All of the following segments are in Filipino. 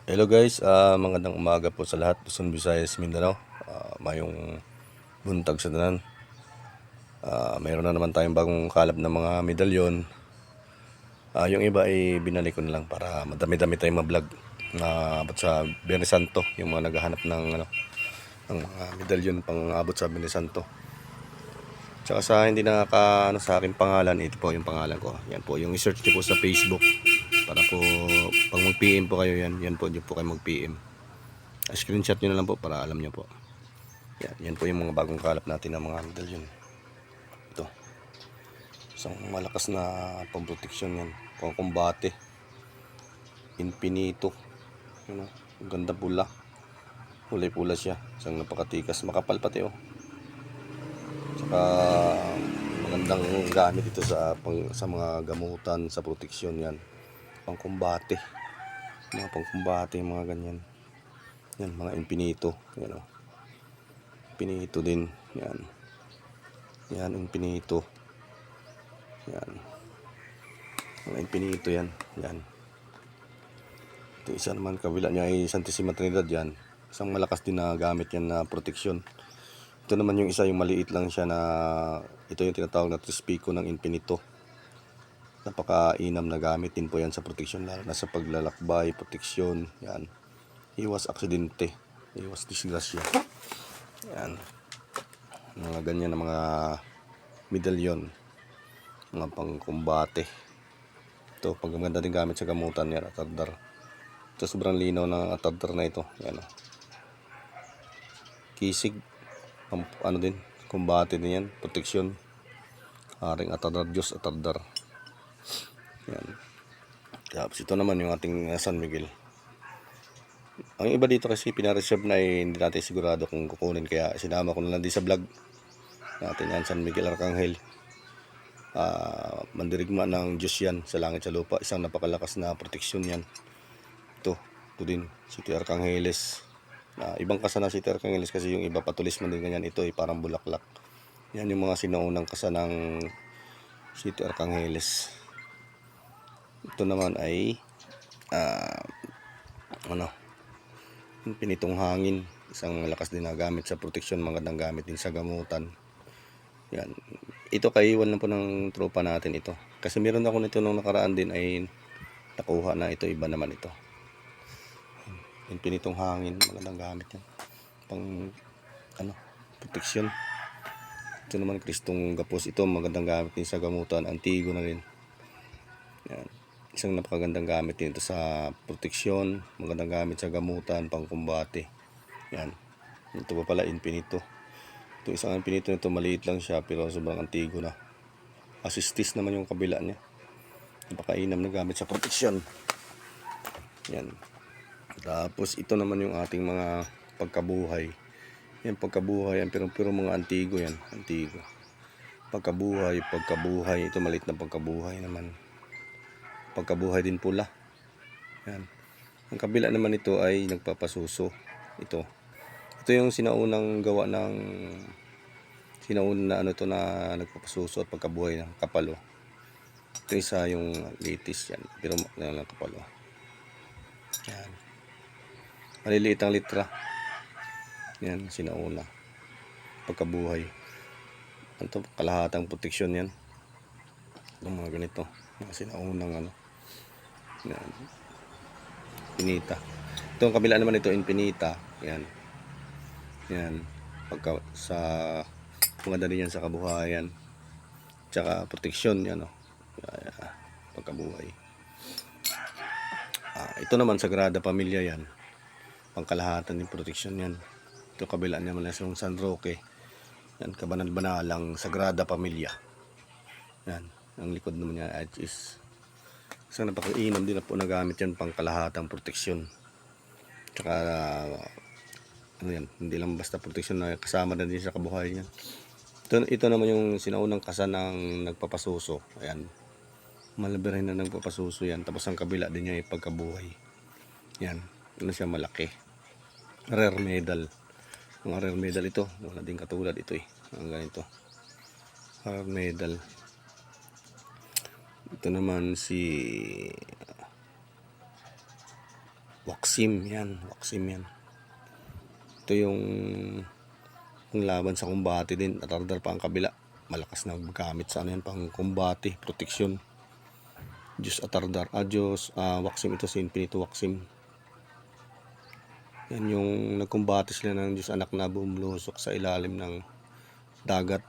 Hello guys, magandang umaga po sa lahat. Luzon, Visayas, Mindanao. Mayong buntag sa tanan. Mayroon na naman tayong bagong kalab na mga medalyon. Yung iba ay binalik ko na lang para madami-dami tayong ma-vlog na abot sa Biyernes Santo. Yung mga naghahanap ng ng mga medalyon pang abot sa Biyernes Santo. Tsaka sa hindi sa aking pangalan, ito po yung pangalan ko. Yan po, yung i-search niyo po sa Facebook. Para po, pag mag-PM po kayo yan po, diyo po kayo mag-PM. Screenshot nyo na lang po para alam nyo po. Yan po yung mga bagong kalap natin ng mga medalyon. Ito. Isang malakas na pamproteksyon yan. Pangkumbate. Infinito. Ano, ang ganda pula. Kulay pula siya. Isang napakatikas. Makapal pati oh. Saka magandang gamit ito sa mga gamutan, sa proteksyon yan. Pangkumbate. Mga pangkumbate, mga ganyan. Yan, mga infinito. Yan oh. Infinito din. Yan. Yan, infinito. Yan. Mga infinito yan. Yan. Ito isa naman kabila niya ay Santissima Trinidad yan. Isang malakas din na gamit yan na proteksyon. Ito naman yung isa, yung maliit lang siya na ito yung tinatawag na trispico ng infinito. Napaka-inam na gamit din po yan sa proteksyon, lalo na sa paglalakbay, proteksyon. Yan. Iwas aksidente. Iwas disgrasya. Yan. Mga ganyan na mga medalyon. Mga pangkumbate. Ito, pagmaganda din gamit sa gamutan yan, atardar. Ito, sobrang linaw ng atardar na ito. Yan. Kisig. Ano din, kumbate din yan, proteksyon. Aring atardar, Diyos atardar. Yan. Tapos ito naman yung ating San Miguel. Ang iba dito kasi pinareserve na hindi natin sigurado kung kukunin, kaya sinama ko na lang din sa vlog natin yan. San Miguel Arcangel. Mandirigma ng Diyos yan sa langit sa lupa. Isang napakalakas na proteksyon yan. Ito din, City Arcangeles. Ibang kasa na City Arcangeles kasi yung iba patulis man din ganyan. Ito ay parang bulaklak. Yan yung mga sinuunang kasa ng City Arcangeles. Ito naman ay pinitong hangin. Isang malakas din na gamit sa proteksyon. Magandang gamit din sa gamutan. Yan. Ito kaiwan lang po ng tropa natin ito. Kasi meron ako nito nung nakaraan din ay nakuha na ito. Iba naman ito. Yung pinitong hangin. Magandang gamit yan. Pang proteksyon. Ito naman Kristong Gapos. Ito magandang gamit din sa gamutan. Antigo na rin. Yan. Isang napakagandang gamit din ito sa proteksyon. Magandang gamit sa gamutan, pangkumbate. Yan. Ito pa pala infinito. Ito isang infinito nito, maliit lang siya pero sobrang antigo na. Assistis naman yung kabila niya. Napakainam na gamit sa proteksyon. Yan. Tapos ito naman yung ating mga pagkabuhay. Yan, pagkabuhay yan, pero mga antigo yan. Antigo. Pagkabuhay. Ito maliit na pagkabuhay naman. Pagkabuhay din pula. Yan. Ang kabila naman ito ay nagpapasuso. Ito yung sinaunang gawa ng na nagpapasuso at pagkabuhay ng kapalo. Ito isa yung latest yan, pero ng kapalo. Yan. Maliliit ang litra. Yan, sinauna. Pagkabuhay. Ito, kalahatang proteksyon yan. Itong mga ganito. Mga sinaunang Yan. Infinita. Itong kabila naman ito, infinita. Yan. Yan. Maganda din yan sa kabuhayan. Tsaka proteksyon yan. Pagkabuhay. Ito naman, Sagrada Pamilya yan. Pangkalahatan din proteksyon yan. Ito kabila naman yung San Roque. Yan, kabanal-banalang Sagrada Pamilya. Yan. Ang likod naman niya is isang napakainam din na po nagamit yan pang kalahatang proteksyon. Tsaka yan, hindi lang basta proteksyon na kasama na din sa kabuhayan yan. Ito naman yung sinaunang kasa ng nagpapasuso. Ayan. Malabirin na nagpapasuso yan. Tapos ang kabila din niya ay pagkabuhay. Yan. Siya malaki. Rare medal. Mga rare medal ito. Wala din katulad ito ang ganito. Rare medal. Ito naman si Waxim. Yan, Waxim yan. Ito yung laban sa kumbate din. Atardar pa ang kabila. Malakas na gamit sa ano yan, pang kumbate, proteksyon. Diyos Atardar. Diyos Waxim. Ito si Infinito Waxim. Yan yung nagkumbate sila ng Diyos anak na bumulusok sa ilalim ng dagat.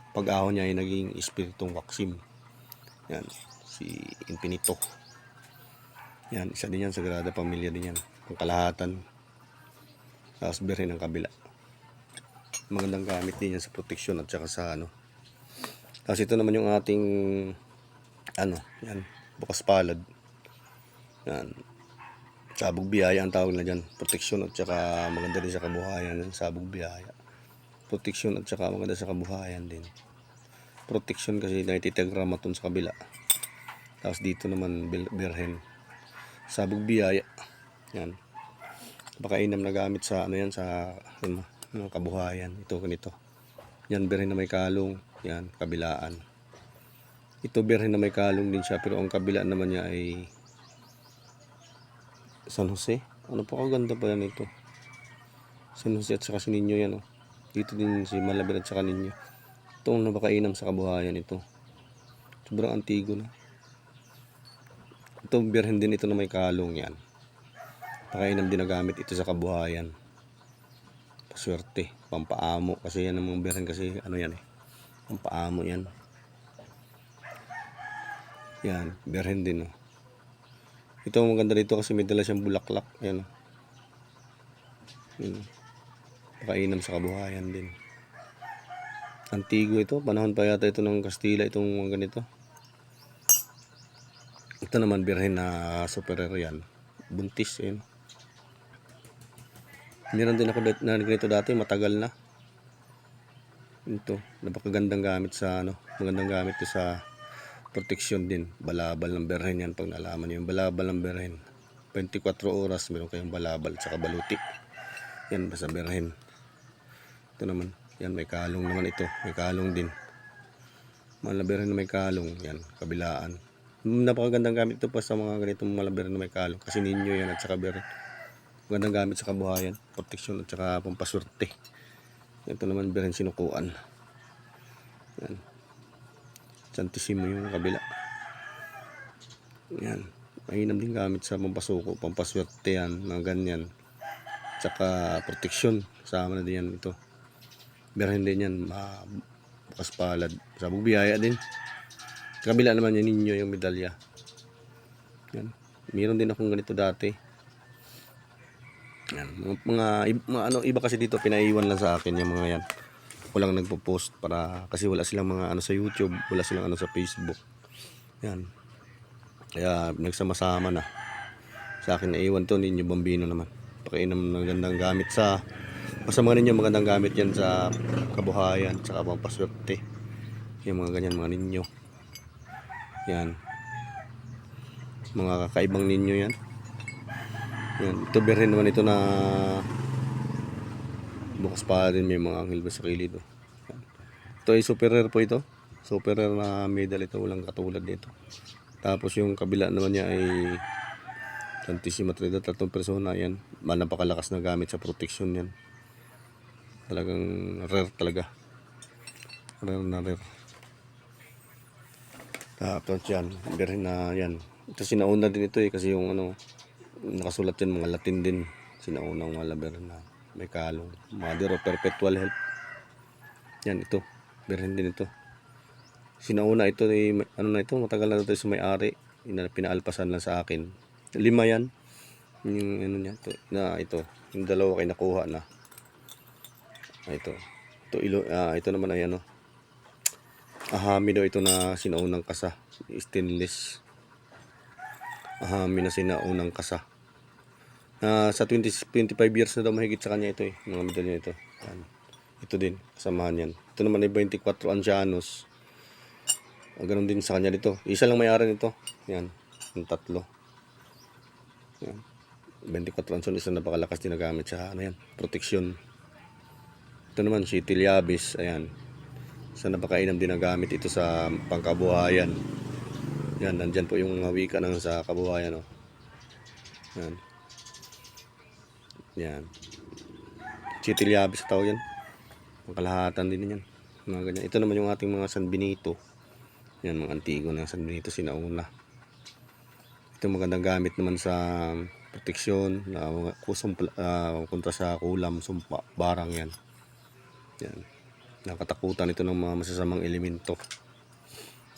Pag-ahon niya ay naging espiritong Waxim. Yan, si Infinito. Yan, isa din yan, Sagrada Pamilya din yan. Pangkalahatan. Tapos Birhen ng kabila. Magandang gamit din yan sa proteksyon at saka sa ano. Tapos ito naman yung ating yan, bukas palad. Yan. Sabog biyaya ang tawag na dyan. Proteksyon at saka maganda din sa kabuhayan. Sabog biyaya. Proteksyon at saka maganda sa kabuhayan din. Proteksyon kasi naititegramaton sa kabila. Tapos dito naman Birhen. Sabog biyaya. Yan. Pakainam na gamit sa ano yan, sa kabuhayan. Ito ganito. Yan, Birhen na may kalong. Yan, kabilaan. Ito Birhen na may kalong din siya, pero ang kabila naman niya ay San Jose. Ano po kaganda pala nito. San Jose at saka si Niño yan. Oh. Dito din si Malabir at saka Niño. Ito ang napakainam sa kabuhayan ito. Sobrang antigo na. Ito Birhen din ito na may kalong yan. Pakainam din na gamit ito sa kabuhayan. Paswerte, pampaamo. Kasi yan ang mga Birhen kasi ano yan eh. Pampaamo yan. Yan, Birhen din oh. Ito ang maganda dito kasi may dala siyang bulaklak. Ayan oh. Pakainam sa kabuhayan din. Antigo ito. Panahon pa yata ito ng Kastila. Itong mga ganito. Ito naman Birhen na superior yan. Buntis. Ayan. Meron din ako na ganito dati. Matagal na. Ito. Napakagandang gamit sa ano. Magandang gamit ito sa proteksyon din. Balabal ng Birhen yan. Pag nalaman nyo yung balabal ng Birhen. 24 oras meron kayong balabal at saka baluti. Yan basta Birhen. Ito naman. Yan may kalong naman ito. May kalong din. Malabirin na may kalong. Yan. Kabilaan. Napakagandang gamit ito pa sa mga ganitong malabirin na may kalong. Kasi Niño yan at saka Birhen. Magandang gamit sa kabuhayan. Proteksyon at saka pampaswerte. Ito naman Birhen sinukuan. Yan. Santissimo yung kabila. Yan. Mahinam din gamit sa pampasuko. Pampaswerte yan. Mga ganyan. Tsaka proteksyon. Kasama na din yan ito. Birhen din yan. Bukas palad. Sabog biyaya din. Sa kabila naman yan Niño yung medalya. Yan. Meron din akong ganito dati. Yan. Iba kasi dito pinaiwan lang sa akin yung mga yan. Ako lang nagpo-post para kasi wala silang mga ano sa YouTube, wala silang ano sa Facebook. Yan. Kaya nagsama-sama na. Sa akin naiwan to Niño Bambino naman. Pakiinam ng gandang gamit sa mga ninyo magandang gamit yan sa kabuhayan, saka pampaswerte. Yung mga ganyan mga Niño. Yan. Mga kakaibang Niño yan. Yan. Ito Birhen naman ito na bukas pa rin may mga anghel ba sa kilid. Oh. Ito ay superior po ito. Superior na medal ito. Walang katulad dito. Tapos yung kabila naman niya ay Santissima Trinidad. 3 persona yan. Napakalakas na gamit sa protection yan. Talagang rare talaga. Rare na rare. Tapos yan. Birhen na yan. Ito sinauna din ito eh. Kasi yung ano nakasulat yan mga Latin din. Sinaunang mga Birhen na may kalong. Mother of Perpetual Help. Yan ito. Birhen din ito. Sinauna ito eh, ano na ito. Matagal na ito sa may-ari. Pinaalpasan lang sa akin. 5 yan. Yung ano niya. Ito. Yung dalawa kayo nakuha na. Ito. Ito naman ay ano. Ahami daw ito na sinaunang kasa. Stainless. Ahami na sinaunang kasa. Sa 25 years na daw mahigit sa kanya ito eh. Mga medalya ito. Yan. Ito din. Kasamahan yan. Ito naman ay 24 ancianos. Ganon din sa kanya dito. Isa lang may-ari nito. Yan. Yung 3. Yan. 24 ancianos. Isa napakalakas din na gamit sa ano yan. Proteksyon. Ito naman si Tiliabis. Ayan. Isa napakainam din na gamit ito sa pangkabuhayan. Yan. Nandyan po yung mga wika ng sa kabuhayan. Oh. Yan. Yan. Chitilyabis sa tawag yan. Pangkalahatan din yan. Mga ganyan. Ito naman yung ating mga San Benito. Yan, mga antigo na San Benito sinauna. Ito magandang gamit naman sa proteksyon, kontra sa kulam, sumpa, barang yan. Yan. Nakatakutan ito ng mga masasamang elemento.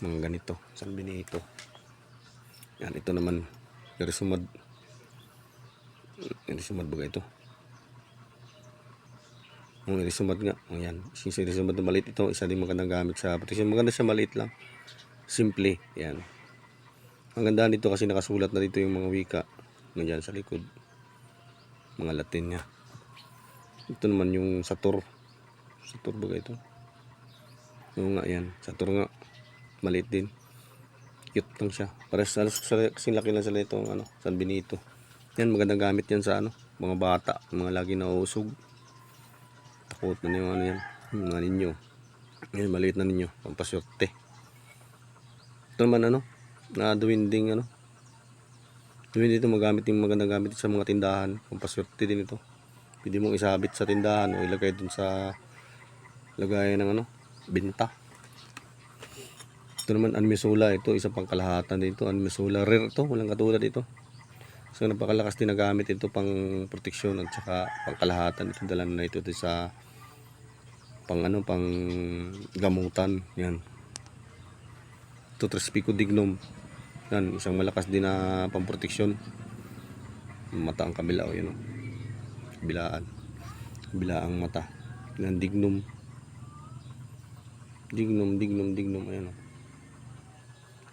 Mga ganito, San Benito. Yan, ito naman, Erisumad. Erisumad ba ito? Ang Erisumad nga. Ayan. Yung Erisumad na maliit ito, isa din magandang gamit sa protection. Maganda siya, maliit lang. Simple. Yan. Ang ganda nito kasi nakasulat na dito yung mga wika. Nandiyan sa likod. Mga Latin niya. Ito naman yung Satur. Satur ba ito? Oo nga yan. Satur nga. Maliit din. Cute lang siya. Pares kasing laki lang sila itong San Benito. Yan, magandang gamit yan sa mga bata. Mga lagi nauusog. Takot na yung yan. Mga ninyo. Yan, maliit na ninyo. Pampaswerte. Ito naman na duwinding duwinding ito magamit yung magandang gamit sa mga tindahan. Pampaswerte din ito. Pwede mong isabit sa tindahan o ilagay dun sa lagayan ng binta. Ito naman anmisula, ito isa pang kalahatan dito. Anmisula rare ito, walang katulad ito. So napakalakas din na gamit ito pang proteksyon at saka pang kalahatan. Ito dala na ito sa pang gamutan. Yan. Ito Trispico dignum. Yan, isang malakas din na pang proteksyon. Mata ang kabila o yun. Kabilaang mata. Yan, dignum. Dignum. Ayan.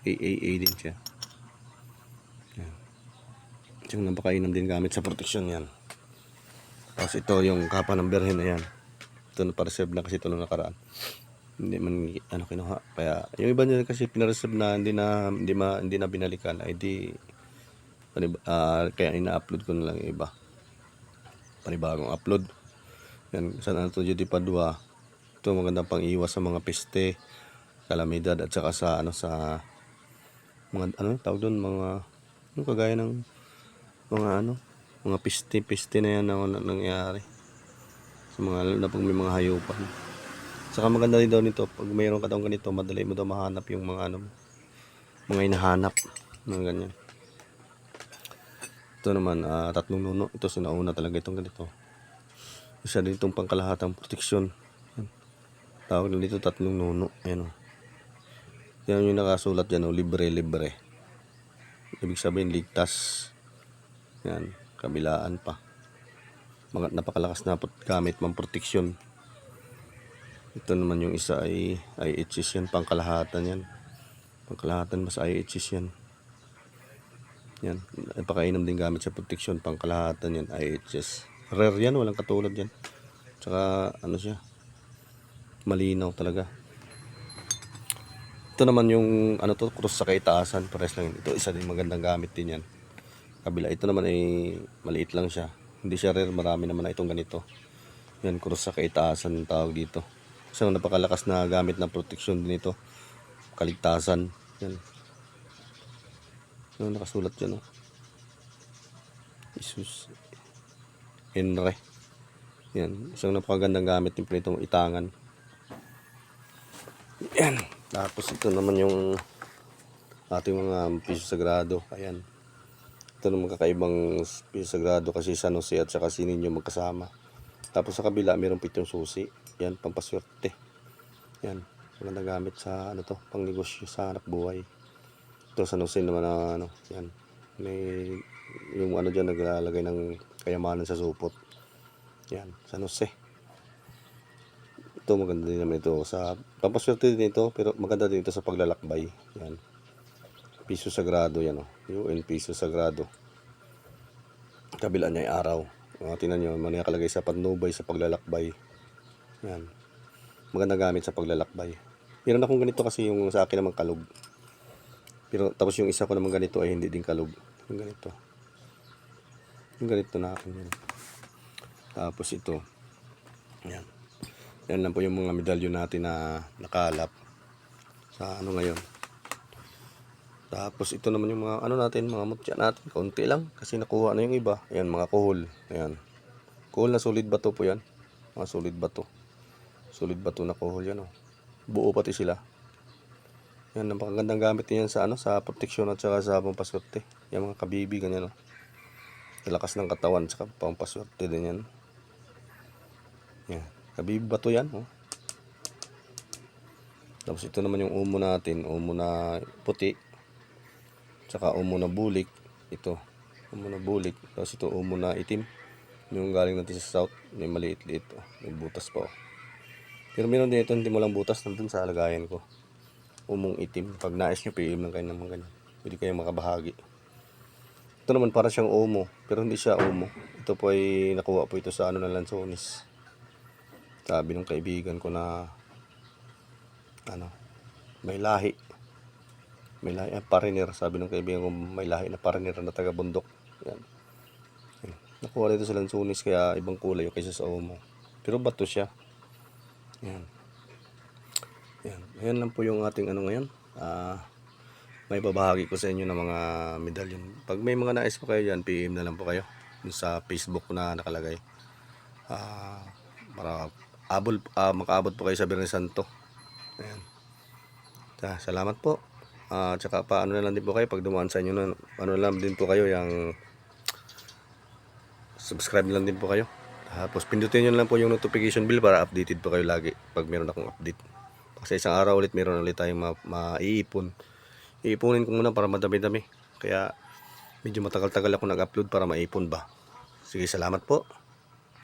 AAA din siya. Yan. Yung napakainom din gamit sa proteksyon yan. Tapos ito yung kapa ng Berhen. Ayan. Ito na pa-reserve na kasi ito nung nakaraan. Hindi man kinuha. Kaya yung iba niya kasi pina-reserve na hindi na binalikan ay di kaya ina-upload ko na lang yung iba. Panibagong upload. Yan, San Antonio de Padua. Ito magandang pang-iwas sa mga peste, kalamidad at saka sa mga tawag doon, mga kagaya ng mga peste na yan na nangyayari sa mga, lalo na pag may mga hayupan. Saka maganda rin daw nito pag mayroon ka daw ganito, madali mo daw mahanap yung mga mga hinahanap ng ganyan. Ito naman 3 nuno. Ito sinauna talaga itong ganito. Isa din itong pangkalahatang proteksyon. Tawag na dito 3 nuno. Ayan o. Yan yung nakasulat dyan o. Libre. Ibig sabihin ligtas. Yan. Kabilaan pa. Napakalakas na gamit mang proteksyon. Ito naman yung isa ay IHS yan. Pangkalahatan yan. Pangkalahatan mas IHS yan. Yan. Napakainom din gamit sa proteksyon. Pangkalahatan yan. IHS. Rare yan. Walang katulad yan. Tsaka siya. Malinaw talaga. Ito naman yung cross sa kaitaasan. Pares lang yun. Ito isa din magandang gamit din yan. Kabila. Ito naman ay maliit lang siya. Hindi siya rare. Marami naman na itong ganito. Yan. Cross sa kaitaasan yung tawag dito. Isang napakalakas na gamit na proteksyon din ito. Kaligtasan. Yan. Ano nakasulat dyan Jesus Henry. Yan. Isang napakagandang gamit din po itong itangan. Yan. Tapos ito naman yung ating mga piso sagrado. Ayan. Ito naman kakaibang piso sagrado kasi San Jose at saka Sininyo magkasama. Tapos sa kabila mayroong 7 susi. Yan, pampaswerte. Yan. Maganda gamit sa pang negosyo sa hanap buhay. Ito San Jose naman yan. May yung dyan naglalagay ng kayamanan sa supot. Yan, San Jose. Ito maganda din naman ito sa pampaswerte din ito, pero maganda din ito sa paglalakbay. Yan. Piso sagrado yan UN piso sagrado. Kabila niya ay araw. Tingnan nyo, nakalagay sa patnubay sa paglalakbay. Yan. Maganda gamit sa paglalakbay. Meron akong ganito kasi yung sa akin naman kalog. Pero tapos yung isa ko naman ganito ay hindi din kalog. Yung ganito. Yung ganito na akin yun. Tapos ito. Yan. Yan lang po yung mga medalyon natin na nakalap. Sa ngayon. Tapos ito naman yung mga ano natin, mga mutya natin, kaunti lang kasi nakuha na yung iba. Ayan, mga kuhol. Ayan. Kuhol na solid bato po yan. Mga solid bato. Solid bato na kuhol yan, oh. Buo pati sila. Yan, napakagandang gamit niyan sa ano, sa proteksyon at saka sa pampaswerte. Yung mga kabibi ganyan, oh. Lakas ng katawan at saka pampaswerte din yan. Yan. Kabibi bato yan, oh. Tapos ito naman yung umo natin, umo na puti. Tsaka umo na bulik. Ito, umo na bulik. Tapos ito umo na itim. Yung galing natin sa south, may maliit-liit, oh. May butas pa, oh. Pero meron din ito, hindi mo lang butas nandun sa lagayan ko. Umong itim. Pag nais nyo, PM lang kayo naman ganyan. Pwede kayong makabahagi. Ito naman para siyang umo, pero hindi siya umo. Ito po ay nakuha po ito sa ano na Lanzones. Sabi ng kaibigan ko na ano, may lahi. May lahi, pariner. Sabi ng kaibigan ko may lahi na pariner na taga bundok. Yan. Nakuha dito sa Lanzones kaya ibang kulay yung kaysa sa umo. Pero bato siya. Yan. Yan. Ayan lang po yung ating ano ngayon. May babahagi ko sa inyo ng mga medalyon. Pag may mga nais po kayo dyan, PM na lang po kayo sa Facebook na nakalagay. Para makaabot po kayo sa Biyernes Santo. Ayan. Salamat po. Tsaka pa ano na lang din po kayo pag dumaan sa inyo na ano lang din po kayo yung subscribe lang din po kayo. Tapos pindutin nyo lang po yung notification bell para updated po kayo lagi pag meron akong update. Kasi isang araw ulit meron ulit tayong maiipon. Iipunin ko muna para madami-dami. Kaya medyo matagal-tagal ako nag-upload para maipon ba. Sige, salamat po.